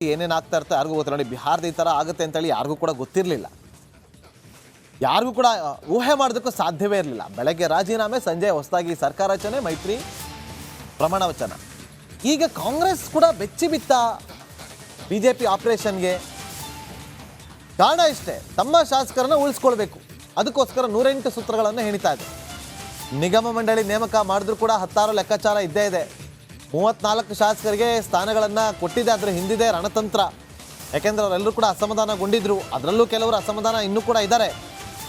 ಏನೇನು ಆಗ್ತಾ ಇರ್ತಾ ಯಾರಿಗೂ ಗೊತ್ತಿಲ್ಲ. ನೋಡಿ, ಬಿಹಾರದ ಈ ಥರ ಆಗುತ್ತೆ ಅಂತೇಳಿ ಯಾರಿಗೂ ಕೂಡ ಗೊತ್ತಿರಲಿಲ್ಲ, ಯಾರಿಗೂ ಕೂಡ ಊಹೆ ಮಾಡೋದಕ್ಕೂ ಸಾಧ್ಯವೇ ಇರಲಿಲ್ಲ. ಬೆಳಗ್ಗೆ ರಾಜೀನಾಮೆ, ಸಂಜೆ ಹೊಸದಾಗಿ ಸರ್ಕಾರ ರಚನೆ, ಮೈತ್ರಿ ಪ್ರಮಾಣ ವಚನ. ಈಗ ಕಾಂಗ್ರೆಸ್ ಕೂಡ ಬೆಚ್ಚಿ ಬಿತ್ತ ಬಿಜೆಪಿ ಆಪರೇಷನ್ಗೆ. ಕಾರಣ ಇಷ್ಟೇ, ತಮ್ಮ ಶಾಸಕರನ್ನ ಉಳಿಸ್ಕೊಳ್ಬೇಕು. ಅದಕ್ಕೋಸ್ಕರ 108 ಸೂತ್ರಗಳನ್ನು ಹೆಣಿತಾ ಇದೆ. ನಿಗಮ ಮಂಡಳಿ ನೇಮಕ ಮಾಡಿದ್ರೂ ಕೂಡ 16 ಲೆಕ್ಕಾಚಾರ ಇದ್ದೇ ಇದೆ. 34 ಶಾಸಕರಿಗೆ ಸ್ಥಾನಗಳನ್ನು ಕೊಟ್ಟಿದೆ. ಅದರ ಹಿಂದಿದೆ ರಣತಂತ್ರ. ಯಾಕೆಂದ್ರೆ ಅವರೆಲ್ಲರೂ ಕೂಡ ಅಸಮಾಧಾನಗೊಂಡಿದ್ರು. ಅದರಲ್ಲೂ ಕೆಲವರು ಅಸಮಾಧಾನ ಇನ್ನೂ ಕೂಡ ಇದ್ದಾರೆ.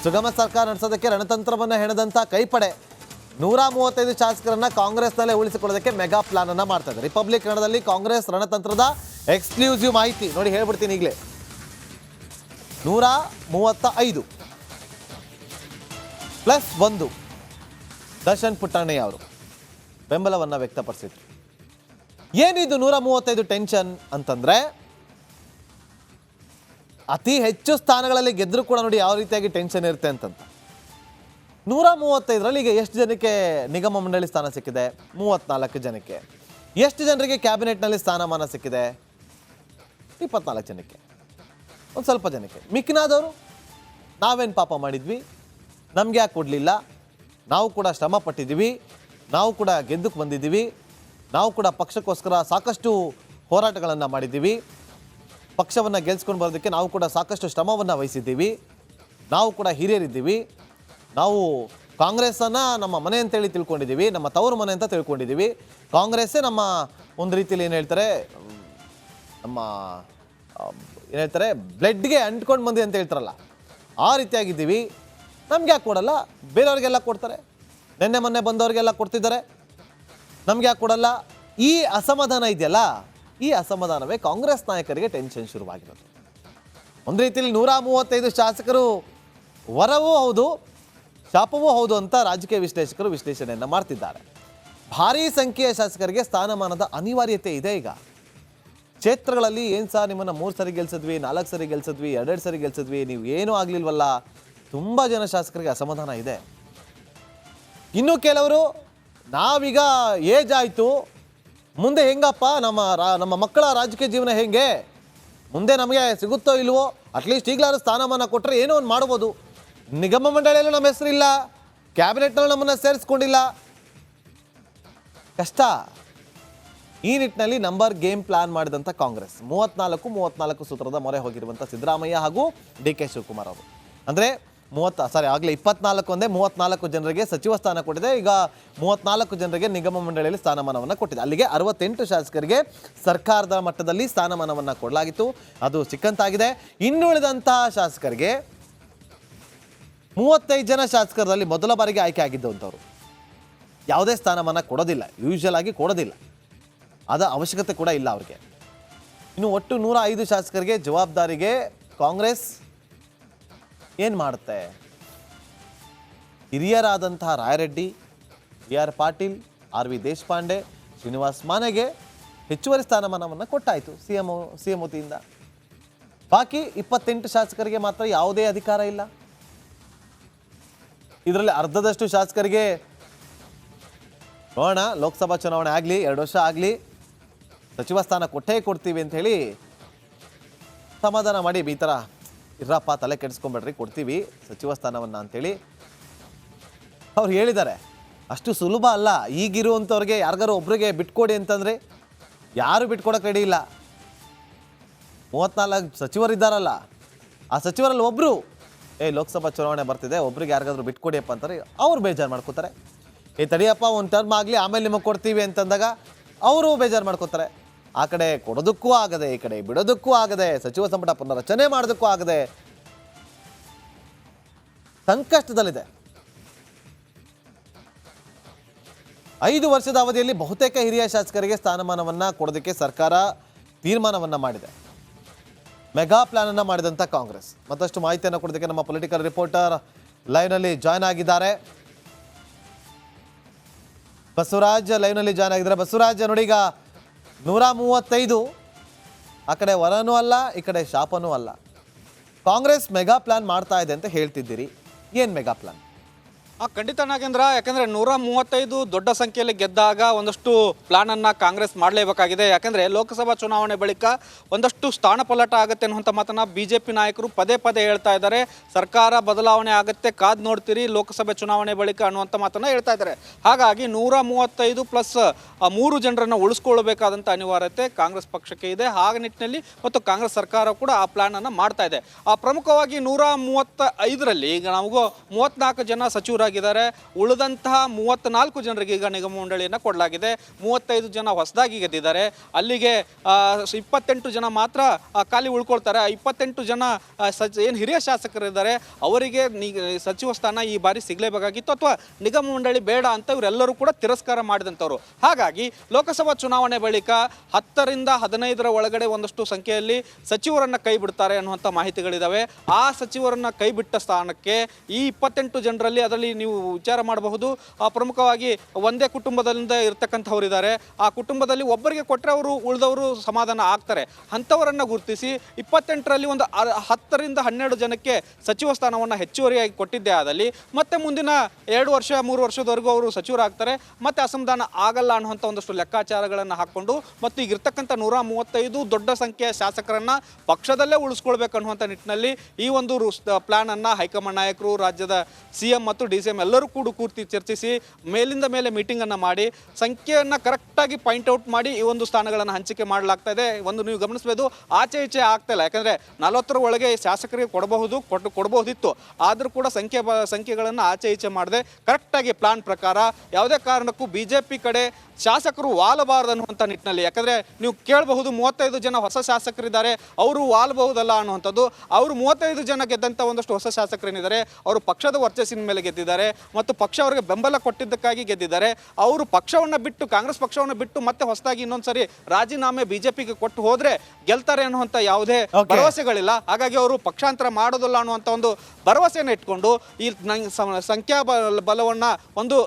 ಸುಗಮ ಸರ್ಕಾರ ನಡೆಸೋದಕ್ಕೆ ರಣತಂತ್ರವನ್ನು ಹೆಣದಂಥ ಕೈಪಡೆ 135 ಶಾಸಕರನ್ನ ಕಾಂಗ್ರೆಸ್ನಲ್ಲೇ ಉಳಿಸಿಕೊಳ್ಳೋದಕ್ಕೆ ಮೆಗಾ ಪ್ಲಾನ್ ಅನ್ನ ಮಾಡ್ತಾ ಇದೆ. ರಿಪಬ್ಲಿಕ್ ಕನ್ನಡದಲ್ಲಿ ಕಾಂಗ್ರೆಸ್ ರಣತಂತ್ರದ ಎಕ್ಸ್ಕ್ಲೂಸಿವ್ ಮಾಹಿತಿ ನೋಡಿ, ಹೇಳ್ಬಿಡ್ತೀನಿ ಈಗಲೇ. 135 ಪ್ಲಸ್ 1 ದರ್ಶನ್ ಪುಟ್ಟಣ್ಣಯ್ಯ ಅವರು ಬೆಂಬಲವನ್ನು ವ್ಯಕ್ತಪಡಿಸಿದ್ರು. ಏನಿದು 135 ಟೆನ್ಷನ್ ಅಂತಂದ್ರೆ, ಅತಿ ಹೆಚ್ಚು ಸ್ಥಾನಗಳಲ್ಲಿ ಗೆದ್ದರೂ ಕೂಡ ನೋಡಿ ಯಾವ ರೀತಿಯಾಗಿ ಟೆನ್ಷನ್ ಇರುತ್ತೆ ಅಂತಂತ. 135ರಲ್ಲಿ ಈಗ ಎಷ್ಟು ಜನಕ್ಕೆ ನಿಗಮ ಮಂಡಳಿ ಸ್ಥಾನ ಸಿಕ್ಕಿದೆ? 34 ಜನಕ್ಕೆ. ಎಷ್ಟು ಜನರಿಗೆ ಕ್ಯಾಬಿನೆಟ್ನಲ್ಲಿ ಸ್ಥಾನಮಾನ ಸಿಕ್ಕಿದೆ? 24 ಜನಕ್ಕೆ. ಒಂದು ಸ್ವಲ್ಪ ಜನಕ್ಕೆ. ಮಿಕ್ಕಿನಾದವರು ನಾವೇನು ಪಾಪ ಮಾಡಿದ್ವಿ, ನಮ್ಗೆ ಯಾಕೆ ಕೊಡಲಿಲ್ಲ, ನಾವು ಕೂಡ ಶ್ರಮ ಪಟ್ಟಿದ್ದೀವಿ, ನಾವು ಕೂಡ ಗೆದ್ದಕ್ಕೆ ಬಂದಿದ್ದೀವಿ, ನಾವು ಕೂಡ ಪಕ್ಷಕ್ಕೋಸ್ಕರ ಸಾಕಷ್ಟು ಹೋರಾಟಗಳನ್ನು ಮಾಡಿದ್ದೀವಿ, ಪಕ್ಷವನ್ನು ಗೆಲ್ಸ್ಕೊಂಡು ಬರೋದಕ್ಕೆ ನಾವು ಕೂಡ ಸಾಕಷ್ಟು ಶ್ರಮವನ್ನು ವಹಿಸಿದ್ದೀವಿ, ನಾವು ಕೂಡ ಹಿರಿಯರಿದ್ದೀವಿ, ನಾವು ಕಾಂಗ್ರೆಸ್ಸನ್ನು ನಮ್ಮ ಮನೆ ಅಂತೇಳಿ ತಿಳ್ಕೊಂಡಿದ್ದೀವಿ, ನಮ್ಮ ತವರು ಮನೆ ಅಂತ ತಿಳ್ಕೊಂಡಿದ್ದೀವಿ, ಕಾಂಗ್ರೆಸ್ಸೇ ನಮ್ಮ ಒಂದು ರೀತಿಯಲ್ಲಿ ಏನು ಹೇಳ್ತಾರೆ, ನಮ್ಮ ಏನು ಹೇಳ್ತಾರೆ ಬ್ಲಡ್ಗೆ ಅಂಟ್ಕೊಂಡು ಬಂದಿ ಅಂತ ಹೇಳ್ತಾರಲ್ಲ, ಆ ರೀತಿಯಾಗಿದ್ದೀವಿ, ನಮ್ಗೆ ಯಾಕೆ ಕೊಡಲ್ಲ? ಬೇರೆಯವ್ರಿಗೆಲ್ಲ ಕೊಡ್ತಾರೆ, ನಿನ್ನೆ ಮೊನ್ನೆ ಬಂದವ್ರಿಗೆಲ್ಲ ಕೊಡ್ತಿದ್ದಾರೆ, ನಮ್ಗೆ ಯಾಕೆ ಕೊಡಲ್ಲ? ಈ ಅಸಮಾಧಾನ ಇದೆಯಲ್ಲ, ಈ ಅಸಮಾಧಾನವೇ ಕಾಂಗ್ರೆಸ್ ನಾಯಕರಿಗೆ ಟೆನ್ಷನ್ ಶುರುವಾಗಿರೋದು. ಒಂದು ರೀತಿಯಲ್ಲಿ 135 ಶಾಸಕರು ವರವೂ ಹೌದು, ಶಾಪವೂ ಹೌದು ಅಂತ ರಾಜಕೀಯ ವಿಶ್ಲೇಷಕರು ವಿಶ್ಲೇಷಣೆಯನ್ನು ಮಾಡ್ತಿದ್ದಾರೆ. ಭಾರೀ ಸಂಖ್ಯೆಯ ಶಾಸಕರಿಗೆ ಸ್ಥಾನಮಾನದ ಅನಿವಾರ್ಯತೆ ಇದೆ. ಈಗ ಕ್ಷೇತ್ರಗಳಲ್ಲಿ ಏನು ಸಹ ನಿಮ್ಮನ್ನು 3 ಸರಿ ಗೆಲ್ಸಿದ್ವಿ, 4 ಸರಿ ಗೆಲ್ಸಿದ್ವಿ, 2 ಸರಿ ಗೆಲ್ಸಿದ್ವಿ, ನೀವು ಏನೂ ಆಗಲಿಲ್ವಲ್ಲ, ತುಂಬ ಜನ ಶಾಸಕರಿಗೆ ಅಸಮಾಧಾನ ಇದೆ. ಇನ್ನು ಕೆಲವರು ನಾವೀಗ ಏಜ್ ಆಯಿತು, ಮುಂದೆ ಹೆಂಗಪ್ಪ ನಮ್ಮ ಮಕ್ಕಳ ರಾಜಕೀಯ ಜೀವನ ಹೆಂಗೆ, ಮುಂದೆ ನಮಗೆ ಸಿಗುತ್ತೋ ಇಲ್ವೋ, ಅಟ್ಲೀಸ್ಟ್ ಈಗಲಾದ್ರೂ ಸ್ಥಾನಮಾನ ಕೊಟ್ಟರೆ ಏನೋ ಒಂದು ಮಾಡ್ಬೋದು, ನಿಗಮ ಮಂಡಳಿಯಲ್ಲೂ ನಮ್ಮ ಹೆಸರಿಲ್ಲ, ಕ್ಯಾಬಿನೆಟ್ನಲ್ಲಿ ನಮ್ಮನ್ನು ಸೇರಿಸ್ಕೊಂಡಿಲ್ಲ, ಕಷ್ಟ. ಈ ನಿಟ್ಟಿನಲ್ಲಿ ನಂಬರ್ ಗೇಮ್ ಪ್ಲಾನ್ ಮಾಡಿದಂಥ ಕಾಂಗ್ರೆಸ್ 34 ಸೂತ್ರದ ಮೊರೆ ಹೋಗಿರುವಂಥ ಸಿದ್ದರಾಮಯ್ಯ ಹಾಗೂ ಡಿ ಕೆ ಶಿವಕುಮಾರ್ ಅವರು. ಅಂದರೆ 24 ಒಂದೇ 34 ಜನರಿಗೆ ಸಚಿವ ಸ್ಥಾನ ಕೊಟ್ಟಿದೆ. ಈಗ 34 ಜನರಿಗೆ ನಿಗಮ ಮಂಡಳಿಯಲ್ಲಿ ಸ್ಥಾನಮಾನವನ್ನು ಕೊಟ್ಟಿದೆ. ಅಲ್ಲಿಗೆ 68 ಶಾಸಕರಿಗೆ ಸರ್ಕಾರದ ಮಟ್ಟದಲ್ಲಿ ಸ್ಥಾನಮಾನವನ್ನು ಕೊಡಲಾಗಿತ್ತು, ಅದು ಸಿಕ್ಕಂತಾಗಿದೆ. ಇನ್ನುಳಿದಂತಹ ಶಾಸಕರಿಗೆ 35 ಜನ ಶಾಸಕರಲ್ಲಿ ಮೊದಲ ಬಾರಿಗೆ ಆಯ್ಕೆ ಆಗಿದ್ದಂಥವ್ರು ಯಾವುದೇ ಸ್ಥಾನಮಾನ ಕೊಡೋದಿಲ್ಲ, ಯೂಶುವಲ್ ಆಗಿ ಕೊಡೋದಿಲ್ಲ, ಅದ ಅವಶ್ಯಕತೆ ಕೂಡ ಇಲ್ಲ ಅವ್ರಿಗೆ. ಇನ್ನು ಒಟ್ಟು 105 ಶಾಸಕರಿಗೆ ಜವಾಬ್ದಾರಿಗೆ ಕಾಂಗ್ರೆಸ್ ಏನು ಮಾಡುತ್ತೆ? ಹಿರಿಯರಾದಂತಹ ರಾಯರೆಡ್ಡಿ, BR ಪಾಟೀಲ್, RV ದೇಶಪಾಂಡೆ, ಶ್ರೀನಿವಾಸ್ ಮಾನೆಗೆ ಹೆಚ್ಚುವರಿ ಸ್ಥಾನಮಾನವನ್ನು ಕೊಟ್ಟಾಯಿತು CM ವತಿಯಿಂದ. ಬಾಕಿ 28 ಶಾಸಕರಿಗೆ ಮಾತ್ರ ಯಾವುದೇ ಅಧಿಕಾರ ಇಲ್ಲ. ಇದರಲ್ಲಿ ಅರ್ಧದಷ್ಟು ಶಾಸಕರಿಗೆ ನೋಡೋಣ, ಲೋಕಸಭಾ ಚುನಾವಣೆ ಆಗಲಿ, 2 ವರ್ಷ ಆಗಲಿ, ಸಚಿವ ಸ್ಥಾನ ಕೊಟ್ಟೇ ಕೊಡ್ತೀವಿ ಅಂತ ಹೇಳಿ ಸಮಾಧಾನ ಮಾಡಿ, ಈ ಥರ ಇರಪ್ಪ, ತಲೆ ಕೆಡಿಸ್ಕೊಂಬೇಡ್ರಿ, ಕೊಡ್ತೀವಿ ಸಚಿವ ಸ್ಥಾನವನ್ನು ಅಂತೇಳಿ ಅವ್ರು ಹೇಳಿದ್ದಾರೆ. ಅಷ್ಟು ಸುಲಭ ಅಲ್ಲ. ಈಗಿರುವಂಥವ್ರಿಗೆ ಯಾರಿಗಾರು ಒಬ್ರಿಗೆ ಬಿಟ್ಕೊಡಿ ಅಂತಂದರೆ ಯಾರು ಬಿಟ್ಕೊಡಕ್ಕೆ ರೆಡಿ ಇಲ್ಲ. 34 ಸಚಿವರಿದ್ದಾರಲ್ಲ, ಆ ಸಚಿವರಲ್ಲಿ ಒಬ್ಬರು ಲೋಕಸಭಾ ಚುನಾವಣೆ ಬರ್ತಿದೆ, ಒಬ್ರಿಗೆ ಯಾರಿಗಾದ್ರೂ ಬಿಟ್ಕೊಡಿಯಪ್ಪ ಅಂತಾರೆ, ಅವ್ರು ಬೇಜಾರು ಮಾಡ್ಕೋತಾರೆ. ತಡಿಯಪ್ಪ ಒಂದು ಟರ್ಮ್ ಆಗಲಿ ಆಮೇಲೆ ನಿಮಗೆ ಕೊಡ್ತೀವಿ ಅಂತಂದಾಗ ಅವರು ಬೇಜಾರು ಮಾಡ್ಕೋತಾರೆ. ಆ ಕಡೆ ಕೊಡೋದಕ್ಕೂ ಆಗದೆ, ಈ ಕಡೆ ಬಿಡೋದಕ್ಕೂ ಆಗದೆ, ಸಚಿವ ಸಂಪುಟ ಪುನರ್ರಚನೆ ಮಾಡೋದಕ್ಕೂ ಆಗದೆ ಸಂಕಷ್ಟದಲ್ಲಿದೆ. 5 ವರ್ಷದ ಅವಧಿಯಲ್ಲಿ ಬಹುತೇಕ ಹಿರಿಯ ಶಾಸಕರಿಗೆ ಸ್ಥಾನಮಾನವನ್ನು ಕೊಡೋದಕ್ಕೆ ಸರ್ಕಾರ ತೀರ್ಮಾನವನ್ನು ಮಾಡಿದೆ. ಮೆಗಾ ಪ್ಲಾನ್ ಅನ್ನು ಮಾಡಿದಂಥ ಕಾಂಗ್ರೆಸ್. ಮತ್ತಷ್ಟು ಮಾಹಿತಿಯನ್ನು ಕೊಡೋದಕ್ಕೆ ನಮ್ಮ ಪೊಲಿಟಿಕಲ್ ರಿಪೋರ್ಟರ್ ಲೈವ್ನಲ್ಲಿ ಜಾಯ್ನ್ ಆಗಿದ್ದಾರೆ. ಬಸವರಾಜ್ ಲೈವ್ನಲ್ಲಿ ಜಾಯ್ನ್ ಆಗಿದ್ದಾರೆ. ಬಸವರಾಜ್, ನೋಡಿ, ಈಗ 135 ಆ ಕಡೆ ವರನೂ ಅಲ್ಲ, ಈ ಕಡೆ ಶಾಪನೂ ಅಲ್ಲ. ಕಾಂಗ್ರೆಸ್ ಮೆಗಾ ಪ್ಲಾನ್ ಮಾಡ್ತಾ ಇದೆ ಅಂತ ಹೇಳ್ತಿದ್ದೀರಿ, ಏನು ಮೆಗಾ ಪ್ಲಾನ್? ಖಂಡಿತ ನಾಗೇಂದ್ರ, ಯಾಕಂದರೆ 135 ದೊಡ್ಡ ಸಂಖ್ಯೆಯಲ್ಲಿ ಗೆದ್ದಾಗ ಒಂದಷ್ಟು ಪ್ಲಾನನ್ನು ಕಾಂಗ್ರೆಸ್ ಮಾಡಲೇಬೇಕಾಗಿದೆ. ಯಾಕಂದರೆ ಲೋಕಸಭಾ ಚುನಾವಣೆ ಬಳಿಕ ಒಂದಷ್ಟು ಸ್ಥಾನಪಲ್ಲಟ ಆಗುತ್ತೆ ಅನ್ನುವಂಥ ಮಾತನ್ನು BJP ನಾಯಕರು ಪದೇ ಪದೇ ಹೇಳ್ತಾ ಇದ್ದಾರೆ. ಸರ್ಕಾರ ಬದಲಾವಣೆ ಆಗುತ್ತೆ, ಕಾದು ನೋಡ್ತೀರಿ ಲೋಕಸಭೆ ಚುನಾವಣೆ ಬಳಿಕ ಅನ್ನುವಂಥ ಮಾತನ್ನು ಹೇಳ್ತಾ ಇದ್ದಾರೆ. ಹಾಗಾಗಿ 135 ಪ್ಲಸ್ 3 ಜನರನ್ನು ಉಳಿಸ್ಕೊಳ್ಬೇಕಾದಂಥ ಅನಿವಾರ್ಯತೆ ಕಾಂಗ್ರೆಸ್ ಪಕ್ಷಕ್ಕೆ ಇದೆ. ಹಾಗ ನಿಟ್ಟಿನಲ್ಲಿ ಮತ್ತು ಕಾಂಗ್ರೆಸ್ ಸರ್ಕಾರ ಕೂಡ ಆ ಪ್ಲಾನನ್ನು ಮಾಡ್ತಾ ಇದೆ. ಪ್ರಮುಖವಾಗಿ 135ರಲ್ಲಿ ಈಗ ನಮಗೂ 34 ಜನ ಸಚಿವರಾಗಿದ್ದಾರೆ. ಉಳಿದಂತಹ 34 ಜನರಿಗೆ ಈಗ ನಿಗಮ ಮಂಡಳಿಯನ್ನು ಕೊಡಲಾಗಿದೆ. 35 ಜನ ಹೊಸದಾಗಿ ಗೆದ್ದಿದ್ದಾರೆ. ಅಲ್ಲಿಗೆ 28 ಜನ ಮಾತ್ರ ಖಾಲಿ ಉಳ್ಕೊಳ್ತಾರೆ. 28 ಜನ ಏನು ಹಿರಿಯ ಶಾಸಕರಿದ್ದಾರೆ ಅವರಿಗೆ ಸಚಿವ ಸ್ಥಾನ ಈ ಬಾರಿ ಸಿಗಲೇಬೇಕಾಗಿತ್ತು, ಅಥವಾ ನಿಗಮ ಮಂಡಳಿ ಬೇಡ ಅಂತ ಇವರೆಲ್ಲರೂ ಕೂಡ ತಿರಸ್ಕಾರ ಮಾಡಿದಂಥವ್ರು. ಹಾಗಾಗಿ ಲೋಕಸಭಾ ಚುನಾವಣೆ ಬಳಿಕ 10ರಿಂದ 15ರ ಒಳಗಡೆ ಒಂದಷ್ಟು ಸಂಖ್ಯೆಯಲ್ಲಿ ಸಚಿವರನ್ನು ಕೈ ಬಿಡ್ತಾರೆ ಅನ್ನುವಂಥ ಮಾಹಿತಿಗಳಿದ್ದಾವೆ. ಆ ಸಚಿವರನ್ನು ಕೈ ಬಿಟ್ಟ ಸ್ಥಾನಕ್ಕೆ ಈ 28 ಜನರಲ್ಲಿ ಅದರಲ್ಲಿ ನೀವು ವಿಚಾರ ಮಾಡಬಹುದು. ಪ್ರಮುಖವಾಗಿ ಒಂದೇ ಕುಟುಂಬದಿಂದ ಇರ್ತಕ್ಕಂಥವ್ರು ಇದ್ದಾರೆ. ಆ ಕುಟುಂಬದಲ್ಲಿ ಒಬ್ಬರಿಗೆ ಕೊಟ್ಟರೆ ಅವರು ಉಳಿದವರು ಸಮಾಧಾನ ಆಗ್ತಾರೆ. ಅಂಥವರನ್ನು ಗುರುತಿಸಿ 28ರಲ್ಲಿ ಒಂದು 10ರಿಂದ 12 ಜನಕ್ಕೆ ಸಚಿವ ಸ್ಥಾನವನ್ನು ಹೆಚ್ಚುವರಿಯಾಗಿ ಕೊಟ್ಟಿದ್ದೇ ಆದಲ್ಲಿ ಮತ್ತೆ ಮುಂದಿನ 2 ವರ್ಷ 3 ವರ್ಷದವರೆಗೂ ಅವರು ಸಚಿವರಾಗ್ತಾರೆ, ಮತ್ತೆ ಅಸಮಾಧಾನ ಆಗಲ್ಲ ಅನ್ನುವಂಥ ಒಂದಷ್ಟು ಲೆಕ್ಕಾಚಾರಗಳನ್ನು ಹಾಕ್ಕೊಂಡು ಮತ್ತು ಈಗಿರ್ತಕ್ಕಂಥ 135 ದೊಡ್ಡ ಸಂಖ್ಯೆಯ ಶಾಸಕರನ್ನು ಪಕ್ಷದಲ್ಲೇ ಉಳಿಸ್ಕೊಳ್ಬೇಕು ಅನ್ನುವಂಥ ನಿಟ್ಟಿನಲ್ಲಿ ಈ ಒಂದು ಪ್ಲಾನನ್ನು ಹೈಕಮಾಂಡ್ ನಾಯಕರು, ರಾಜ್ಯದ CM ಮತ್ತು DCM ಎಲ್ಲರೂ ಕೂಡ ಕೂರ್ತಿ ಚರ್ಚಿಸಿ ಮೇಲಿಂದ ಮೇಲೆ ಮೀಟಿಂಗನ್ನು ಮಾಡಿ ಸಂಖ್ಯೆಯನ್ನು ಕರೆಕ್ಟಾಗಿ ಪಾಯಿಂಟ್ಔಟ್ ಮಾಡಿ ಈ ಒಂದು ಸ್ಥಾನಗಳನ್ನು ಹಂಚಿಕೆ ಮಾಡಲಾಗ್ತಾ ಇದೆ. ಒಂದು ನೀವು ಗಮನಿಸಬಹುದು, ಆಚೆ ಈಚೆ ಆಗ್ತಾ ಇಲ್ಲ. ಯಾಕಂದರೆ 40ರ ಒಳಗೆ ಶಾಸಕರಿಗೆ ಕೊಡಬಹುದಿತ್ತು, ಆದರೂ ಕೂಡ ಸಂಖ್ಯೆಗಳನ್ನು ಆಚೆ ಈಚೆ ಮಾಡದೆ ಕರೆಕ್ಟಾಗಿ ಪ್ಲಾನ್ ಪ್ರಕಾರ ಯಾವುದೇ ಕಾರಣಕ್ಕೂ BJP ಕಡೆ ಶಾಸಕರು ವಾಲಬಾರದು ಅನ್ನುವಂಥ ನಿಟ್ಟಿನಲ್ಲಿ. ಯಾಕಂದರೆ ನೀವು ಕೇಳಬಹುದು 35 ಜನ ಹೊಸ ಶಾಸಕರಿದ್ದಾರೆ, ಅವರು ವಾಲಬಹುದಲ್ಲ ಅನ್ನುವಂಥದ್ದು. ಅವರು 35 ಜನ ಗೆದ್ದಂಥ ಒಂದಷ್ಟು ಹೊಸ ಶಾಸಕರೇನಿದ್ದಾರೆ ಅವರು ಪಕ್ಷದ ವರ್ಚಸ್ಸಿನ ಮೇಲೆ ಗೆದ್ದಿದ್ದಾರೆ ಮತ್ತು ಪಕ್ಷ ಅವರಿಗೆ ಬೆಂಬಲ ಕೊಟ್ಟಿದ್ದಕ್ಕಾಗಿ ಗೆದ್ದಿದ್ದಾರೆ. ಅವರು ಪಕ್ಷವನ್ನು ಬಿಟ್ಟು, ಕಾಂಗ್ರೆಸ್ ಪಕ್ಷವನ್ನು ಬಿಟ್ಟು ಮತ್ತೆ ಹೊಸದಾಗಿ ಇನ್ನೊಂದ್ಸರಿ ರಾಜೀನಾಮೆ BJPಗೆ ಕೊಟ್ಟು ಹೋದರೆ ಗೆಲ್ತಾರೆ ಅನ್ನುವಂಥ ಯಾವುದೇ ಭರವಸೆಗಳಿಲ್ಲ. ಹಾಗಾಗಿ ಅವರು ಪಕ್ಷಾಂತರ ಮಾಡೋದಿಲ್ಲ ಅನ್ನುವಂಥ ಒಂದು ಭರವಸೆಯನ್ನು ಇಟ್ಕೊಂಡು ಈ ಸಂಖ್ಯಾ ಬಲವನ್ನು ಒಂದು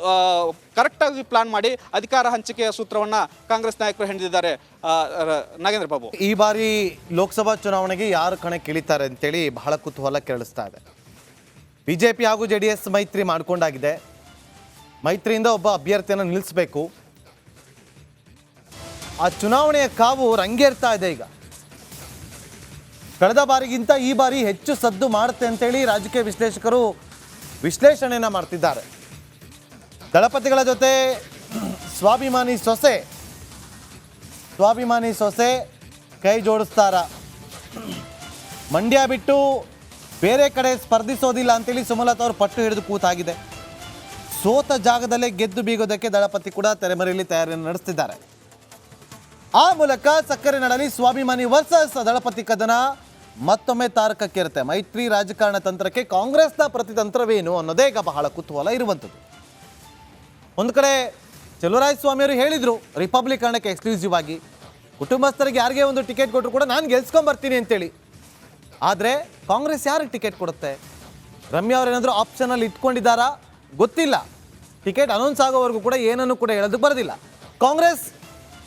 ಕರೆಕ್ಟಾಗಿ ಪ್ಲಾನ್ ಮಾಡಿ ಅಧಿಕಾರ ಹಂಚಿಕೆಯ ಸೂತ್ರವನ್ನು ಕಾಂಗ್ರೆಸ್ ನಾಯಕರು ಹಿಡಿದಿದ್ದಾರೆ. ನಾಗೇಂದ್ರ ಬಾಬು, ಈ ಬಾರಿ ಲೋಕಸಭಾ ಚುನಾವಣೆಗೆ ಯಾರು ಕಣಕ್ಕಿಳಿತಾರೆ ಅಂತೇಳಿ ಬಹಳ ಕುತೂಹಲ ಕೇಳಿಸ್ತಾ ಇದೆ. BJP ಹಾಗೂ JDS ಮೈತ್ರಿ ಮಾಡಿಕೊಂಡಾಗಿದೆ. ಮೈತ್ರಿಯಿಂದ ಒಬ್ಬ ಅಭ್ಯರ್ಥಿಯನ್ನು ನಿಲ್ಲಿಸಬೇಕು. ಆ ಚುನಾವಣೆಯ ಕಾವು ರಂಗೇರ್ತಾ ಇದೆ. ಈಗ ಕಳೆದ ಬಾರಿಗಿಂತ ಈ ಬಾರಿ ಹೆಚ್ಚು ಸದ್ದು ಮಾಡುತ್ತೆ ಅಂತೇಳಿ ರಾಜಕೀಯ ವಿಶ್ಲೇಷಕರು ವಿಶ್ಲೇಷಣೆಯನ್ನು ಮಾಡ್ತಿದ್ದಾರೆ. ದಳಪತಿಗಳ ಜೊತೆ ಸ್ವಾಭಿಮಾನಿ ಸೊಸೆ ಕೈ ಜೋಡಿಸ್ತಾರ. ಮಂಡ್ಯ ಬಿಟ್ಟು ಬೇರೆ ಕಡೆ ಸ್ಪರ್ಧಿಸೋದಿಲ್ಲ ಅಂತೇಳಿ ಸುಮಲತಾ ಅವರು ಪಟ್ಟು ಹಿಡಿದು ಕೂತಾಗಿದೆ. ಸೋತ ಜಾಗದಲ್ಲೇ ಗೆದ್ದು ಬೀಗೋದಕ್ಕೆ ದಳಪತಿ ಕೂಡ ತೆರೆಮರೆಯಲ್ಲಿ ತಯಾರಿಯನ್ನು ನಡೆಸ್ತಿದ್ದಾರೆ. ಆ ಮೂಲಕ ಸಕ್ಕರೆ ನಾಡಲ್ಲಿ ಸ್ವಾಭಿಮಾನಿ ವರ್ಸಸ್ ದಳಪತಿ ಕದನ ಮತ್ತೊಮ್ಮೆ ತಾರಕಕ್ಕೇರುತ್ತೆ. ಮೈತ್ರಿ ರಾಜಕಾರಣ ತಂತ್ರಕ್ಕೆ ಕಾಂಗ್ರೆಸ್ನ ಪ್ರತಿತಂತ್ರವೇನು ಅನ್ನೋದೇ ಈಗ ಬಹಳ ಕುತೂಹಲ ಇರುವಂಥದ್ದು. ಒಂದು ಕಡೆ ಚಲುವರಾಯಸ್ವಾಮಿಯವರು ಹೇಳಿದರು ರಿಪಬ್ಲಿಕನ್ನಕ್ಕೆ ಎಕ್ಸ್ಕ್ಲೂಸಿವ್ ಆಗಿ ಕುಟುಂಬಸ್ಥರಿಗೆ ಯಾರಿಗೆ ಒಂದು ಟಿಕೆಟ್ ಕೊಟ್ಟರು ಕೂಡ ನಾನು ಗೆಲ್ಸ್ಕೊಂಬರ್ತೀನಿ ಅಂತೇಳಿ. ಆದರೆ ಕಾಂಗ್ರೆಸ್ ಯಾರಿಗೆ ಟಿಕೆಟ್ ಕೊಡುತ್ತೆ? ರಮ್ಯಾ ಅವರೇನಾದರೂ ಆಪ್ಷನಲ್ಲಿ ಇಟ್ಕೊಂಡಿದ್ದಾರಾ ಗೊತ್ತಿಲ್ಲ. ಟಿಕೆಟ್ ಅನೌನ್ಸ್ ಆಗೋವರೆಗೂ ಕೂಡ ಏನನ್ನು ಕೂಡ ಹೇಳೋದಕ್ಕೆ ಬರೋದಿಲ್ಲ. ಕಾಂಗ್ರೆಸ್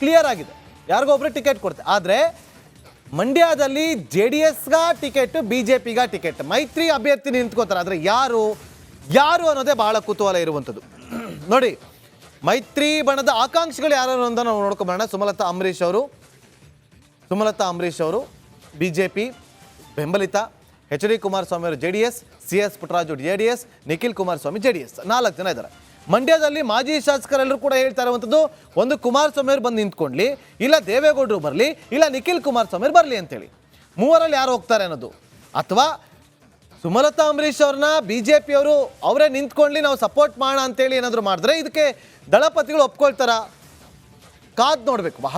ಕ್ಲಿಯರ್ ಆಗಿದೆ, ಯಾರಿಗೋ ಒಬ್ಬರು ಟಿಕೆಟ್ ಕೊಡುತ್ತೆ. ಆದರೆ ಮಂಡ್ಯದಲ್ಲಿ JDSಗ ಟಿಕೆಟ್, BJPಗ ಟಿಕೆಟ್, ಮೈತ್ರಿ ಅಭ್ಯರ್ಥಿ ನಿಂತ್ಕೋತಾರೆ. ಆದರೆ ಯಾರು ಅನ್ನೋದೇ ಬಹಳ ಕುತೂಹಲ ಇರುವಂಥದ್ದು. ನೋಡಿ, ಮೈತ್ರಿ ಬಣದ ಆಕಾಂಕ್ಷಿಗಳು ಯಾರು ಅಂತ ನಾವು ನೋಡ್ಕೊಂಬರೋಣ. ಸುಮಲತಾ ಅಂಬರೀಶ್ ಅವರು BJP ಬೆಂಬಲಿತ, HD ಕುಮಾರಸ್ವಾಮಿ ಅವರು JDS, CS Puttaraju JDS, Nikhil Kumaraswamy JDS, 4 ಜನ ಇದ್ದಾರೆ. ಮಂಡ್ಯದಲ್ಲಿ ಮಾಜಿ ಶಾಸಕರೆಲ್ಲರೂ ಕೂಡ ಹೇಳ್ತಾ ಇರುವಂಥದ್ದು, ಒಂದು ಕುಮಾರಸ್ವಾಮಿ ಅವರು ಬಂದು ನಿಂತ್ಕೊಳ್ಳಿ, ಇಲ್ಲ ದೇವೇಗೌಡರು ಬರಲಿ, ಇಲ್ಲ ನಿಖಿಲ್ ಕುಮಾರಸ್ವಾಮಿ ಅವರು ಬರಲಿ ಅಂತೇಳಿ. 3ರಲ್ಲಿ ಯಾರು ಹೋಗ್ತಾರೆ ಅನ್ನೋದು. ಅಥವಾ ಸುಮಲತಾ ಅಂಬರೀಶ್ ಅವ್ರನ್ನ BJP ಅವರು ಅವರೇ ನಿಂತ್ಕೊಳ್ಳಿ, ನಾವು ಸಪೋರ್ಟ್ ಮಾಡೋಣ ಅಂತೇಳಿ ಏನಾದರೂ ಮಾಡಿದ್ರೆ ಇದಕ್ಕೆ ದಳಪತಿಗಳು ಒಪ್ಕೊಳ್ತಾರ? ಕಾದ್ ನೋಡಬೇಕು. ಬಹಳ